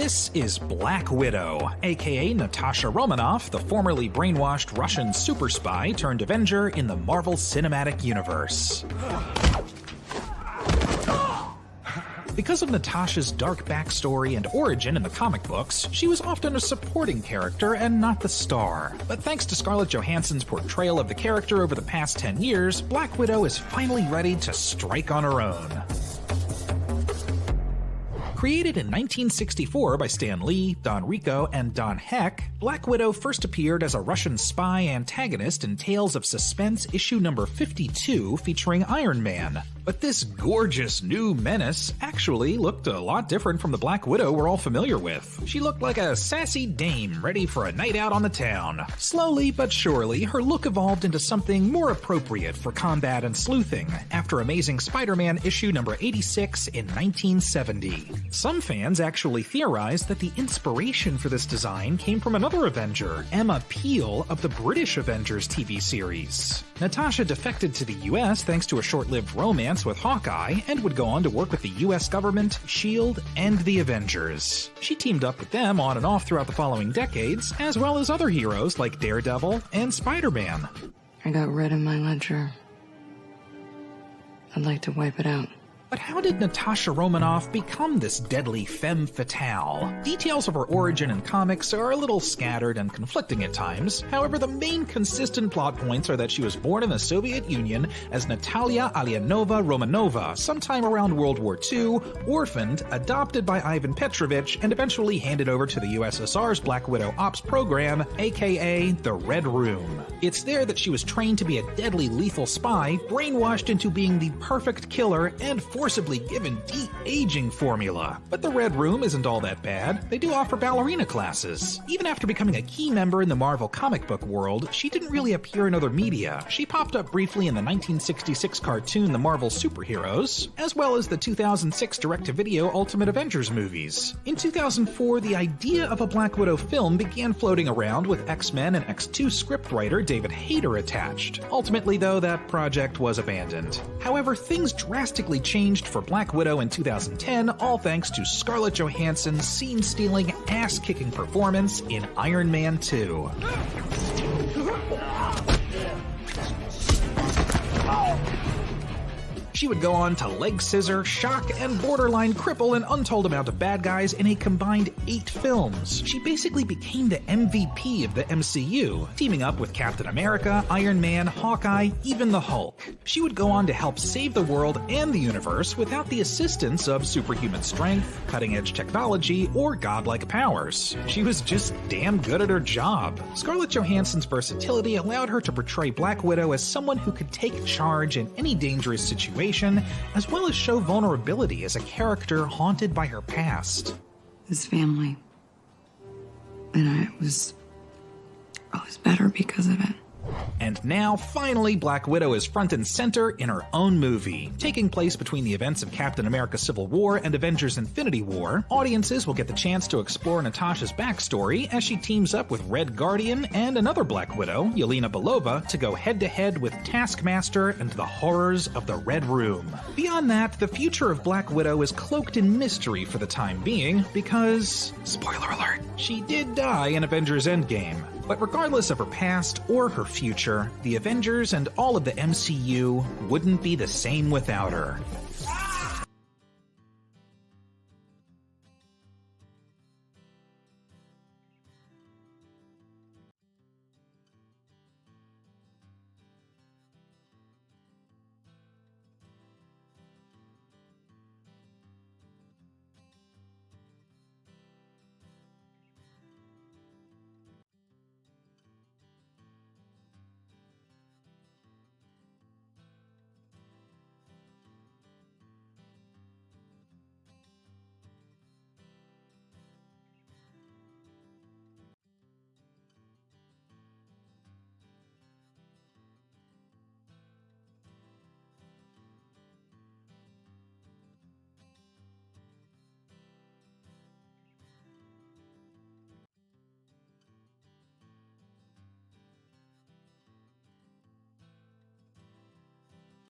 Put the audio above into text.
This is Black Widow, aka Natasha Romanoff, the formerly brainwashed Russian super spy turned Avenger in the Marvel Cinematic Universe. Because of Natasha's dark backstory and origin in the comic books, she was often a supporting character and not the star. But thanks to Scarlett Johansson's portrayal of the character over the past 10 years, Black Widow is finally ready to strike on her own. Created in 1964 by Stan Lee, Don Rico, and Don Heck, Black Widow first appeared as a Russian spy antagonist in Tales of Suspense issue number 52 featuring Iron Man. But this gorgeous new menace actually looked a lot different from the Black Widow we're all familiar with. She looked like a sassy dame ready for a night out on the town. Slowly but surely, her look evolved into something more appropriate for combat and sleuthing after Amazing Spider-Man issue number 86 in 1970. Some fans actually theorized that the inspiration for this design came from another Avenger, Emma Peel of the British Avengers TV series. Natasha defected to the US thanks to a short-lived romance with Hawkeye, and would go on to work with the US government, S.H.I.E.L.D., and the Avengers. She teamed up with them on and off throughout the following decades, as well as other heroes like Daredevil and Spider-Man. I got rid of my ledger. I'd like to wipe it out. But how did Natasha Romanoff become this deadly femme fatale? Details of her origin in comics are a little scattered and conflicting at times. However, the main consistent plot points are that she was born in the Soviet Union as Natalia Alianovna Romanova sometime around World War II, orphaned, adopted by Ivan Petrovich, and eventually handed over to the USSR's Black Widow Ops program, aka the Red Room. It's there that she was trained to be a deadly lethal spy, brainwashed into being the perfect killer, and forcibly given de-aging formula. But the Red Room isn't all that bad. They do offer ballerina classes. Even after becoming a key member in the Marvel comic book world, she didn't really appear in other media. She popped up briefly in the 1966 cartoon The Marvel Superheroes, as well as the 2006 direct-to-video Ultimate Avengers movies. In 2004, the idea of a Black Widow film began floating around with X-Men and X2 scriptwriter David Hayter attached. Ultimately, though, that project was abandoned. However, things drastically changed for Black Widow in 2010, all thanks to Scarlett Johansson's scene-stealing, ass-kicking performance in Iron Man 2. She would go on to leg scissor, shock, and borderline cripple an untold amount of bad guys in a combined 8 films. She basically became the MVP of the MCU, teaming up with Captain America, Iron Man, Hawkeye, even the Hulk. She would go on to help save the world and the universe without the assistance of superhuman strength, cutting-edge technology, or godlike powers. She was just damn good at her job. Scarlett Johansson's versatility allowed her to portray Black Widow as someone who could take charge in any dangerous situation, as well as show vulnerability as a character haunted by her past. This family. And I was better because of it. And now, finally, Black Widow is front and center in her own movie. Taking place between the events of Captain America Civil War and Avengers Infinity War, audiences will get the chance to explore Natasha's backstory as she teams up with Red Guardian and another Black Widow, Yelena Belova, to go head-to-head with Taskmaster and the horrors of the Red Room. Beyond that, the future of Black Widow is cloaked in mystery for the time being because, spoiler alert, she did die in Avengers Endgame. But regardless of her past or her future, the Avengers and all of the MCU wouldn't be the same without her.